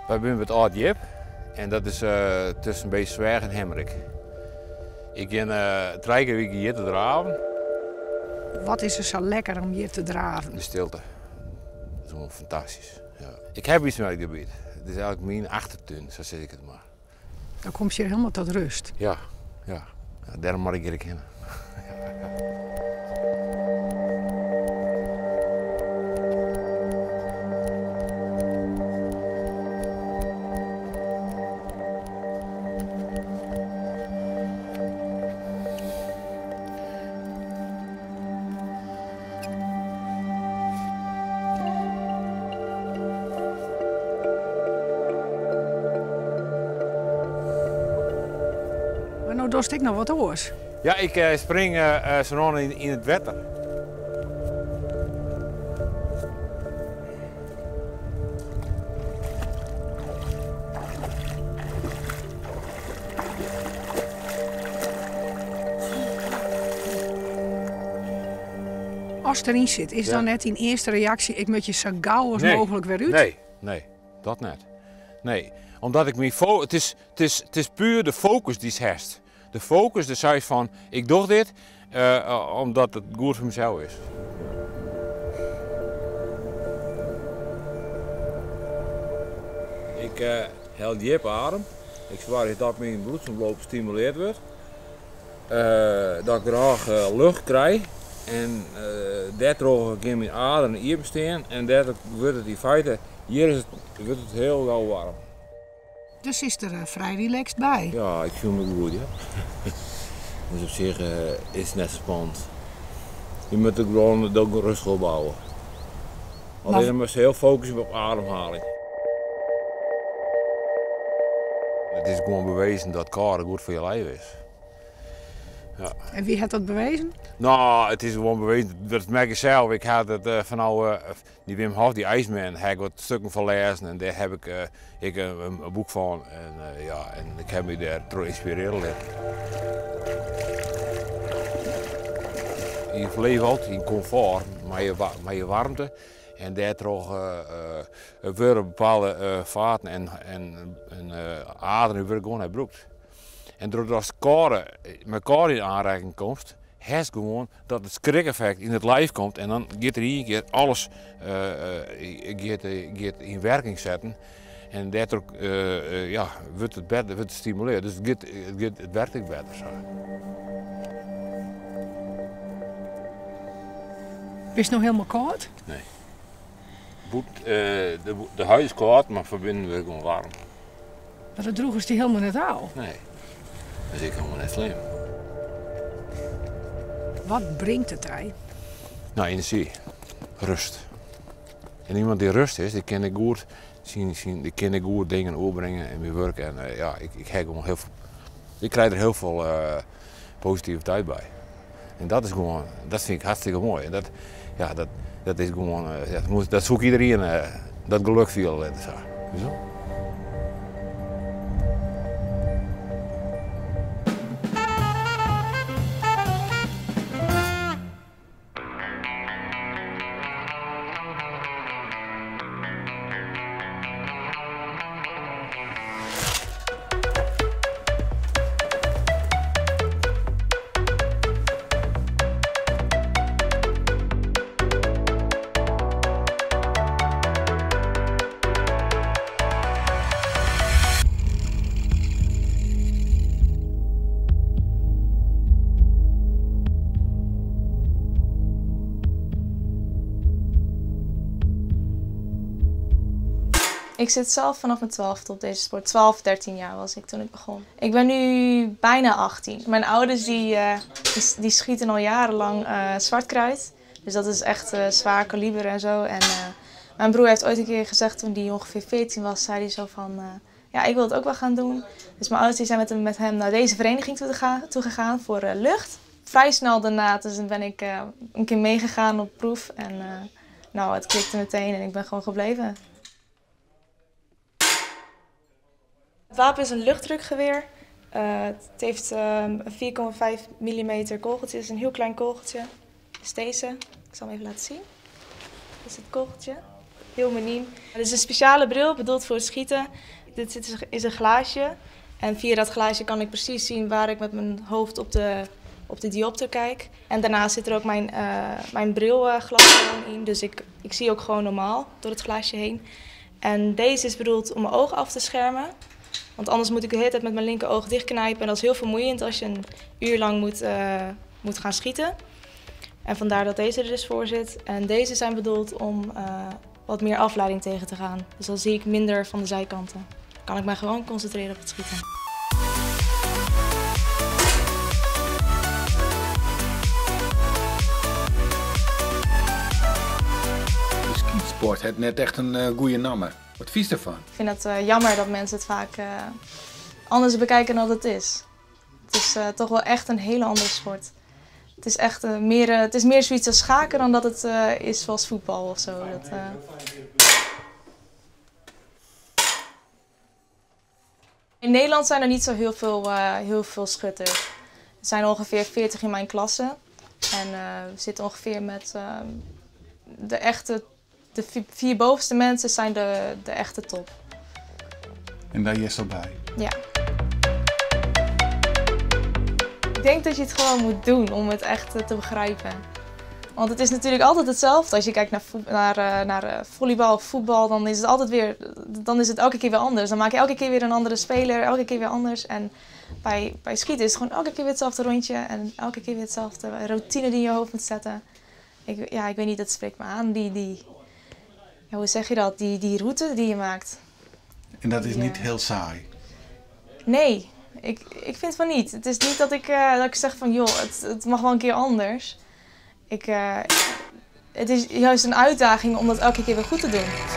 Wij zijn met Oud Jip en dat is tussen Beesweg en Hemrik. Ik ga 3 keer hier te draven. Wat is er zo lekker om hier te draven? De stilte. Dat is gewoon fantastisch. Ja. Ik heb iets met het gebied. Het is eigenlijk mijn achtertuin, zo zeg ik het maar. Dan kom je helemaal tot rust. Ja. Daarom moet ik hier kennen. Maar nou dorst ik nog wat oors. Ja, ik spring zo rond in het water. Als het erin zit, is dan net in eerste reactie, ik moet je zo gauw als mogelijk weer uit? Nee, dat net. Nee, omdat ik me het is puur de focus die herst. De focus, de zei van, ik doe dit omdat het goed voor mezelf is. Ik hel diep adem. Ik zwaar dat mijn bloedsomloop gestimuleerd wordt. Dat ik graag lucht krijg. En daardoor gaan mijn aderen hier bestaan. En daardoor wordt het in feite, hier wordt het heel gauw warm. Dus is er vrij relaxed bij? Ja, ik voel me goed, ja. Dus op zich is het net spannend. Je moet er gewoon ook rustig bouwen. Alleen dan moet je heel focussen op ademhaling. Het is gewoon bewezen dat koude goed voor je lijf is. Ja. En wie heeft dat bewezen? Nou, het is gewoon bewezen, dat merk ik zelf. Ik had het van die Wim Hof, die IJsman, heb ik wat stukken van gelezen en daar heb ik een boek van. En ik heb me daar door geïnspireerd. Je leeft altijd in comfort, met je warmte. En daardoor worden bepaalde vaten en aderen worden gewoon herbroekt. En doordat met koude in aanraking komt, heeft gewoon dat het skrikeffect in het lijf komt en dan gaat er hier een keer alles gaat in werking zetten. En daardoor wordt het beter, wordt het stimuleerd. Dus het werkt ook beter. Zo. Is het nog helemaal koud? Nee. De huid is koud, maar verbinden we gewoon warm. Maar dat droeg is die helemaal net aan. Nee. Dat is helemaal net slim. Wat brengt het hij? Nou, energie. Rust. En iemand die rust is, die kan ik goed dingen overbrengen en weer werken. En ik krijg er heel veel positiviteit bij. En dat vind ik hartstikke mooi. En dat is gewoon, dat zoekt iedereen, dat geluk veel. Zo. Ik zit zelf vanaf mijn 12e op deze sport. 12, 13 jaar was ik toen ik begon. Ik ben nu bijna 18. Mijn ouders die schieten al jarenlang zwartkruid. Dus dat is echt zwaar kaliber en zo. En mijn broer heeft ooit een keer gezegd toen hij ongeveer 14 was, zei hij zo van... ja, ik wil het ook wel gaan doen. Dus mijn ouders zijn met hem naar deze vereniging toe gegaan voor lucht. Vrij snel daarna dus ben ik een keer meegegaan op proef. En nou, het klikte meteen en ik ben gewoon gebleven. Het wapen is een luchtdrukgeweer. Het heeft een 4,5 mm kogeltje. Het is een heel klein kogeltje. Dat is deze. Ik zal hem even laten zien. Dit is het kogeltje. heel miniem. Het is een speciale bril, bedoeld voor het schieten. Dit is een glaasje. En via dat glaasje kan ik precies zien waar ik met mijn hoofd op de diopter kijk. En daarnaast zit er ook mijn brilglas gewoon in. Dus ik zie ook gewoon normaal door het glaasje heen. En deze is bedoeld om mijn oog af te schermen. Want anders moet ik de hele tijd met mijn linker oog dichtknijpen. En dat is heel vermoeiend als je een uur lang moet gaan schieten. En vandaar dat deze er dus voor zit. En deze zijn bedoeld om wat meer afleiding tegen te gaan. Dus dan zie ik minder van de zijkanten. Dan kan ik mij gewoon concentreren op het schieten. De skietsport heeft net echt een goede naam. Wat vies ervan? Ik vind het jammer dat mensen het vaak anders bekijken dan het is. Het is toch wel echt een hele andere sport. Het is echt het is meer zoiets als schaken dan dat het is zoals voetbal of zo. In Nederland zijn er niet zo heel veel schutters. Er zijn ongeveer 40 in mijn klasse. En we zitten ongeveer met de 4 bovenste mensen zijn de echte top. En daar is al bij? Ja. Ik denk dat je het gewoon moet doen om het echt te begrijpen. Want het is natuurlijk altijd hetzelfde. Als je kijkt naar volleybal of voetbal, dan is het elke keer weer anders. Dan maak je elke keer weer een andere speler, elke keer weer anders. En bij schieten is het gewoon elke keer weer hetzelfde rondje en elke keer weer hetzelfde routine die je hoofd moet zetten. Ik weet niet, dat spreekt me aan. Hoe zeg je dat? Die route die je maakt. En dat is niet heel saai? Nee, ik vind van niet. Het is niet dat ik zeg van joh, het mag wel een keer anders. Het is juist een uitdaging om dat elke keer weer goed te doen.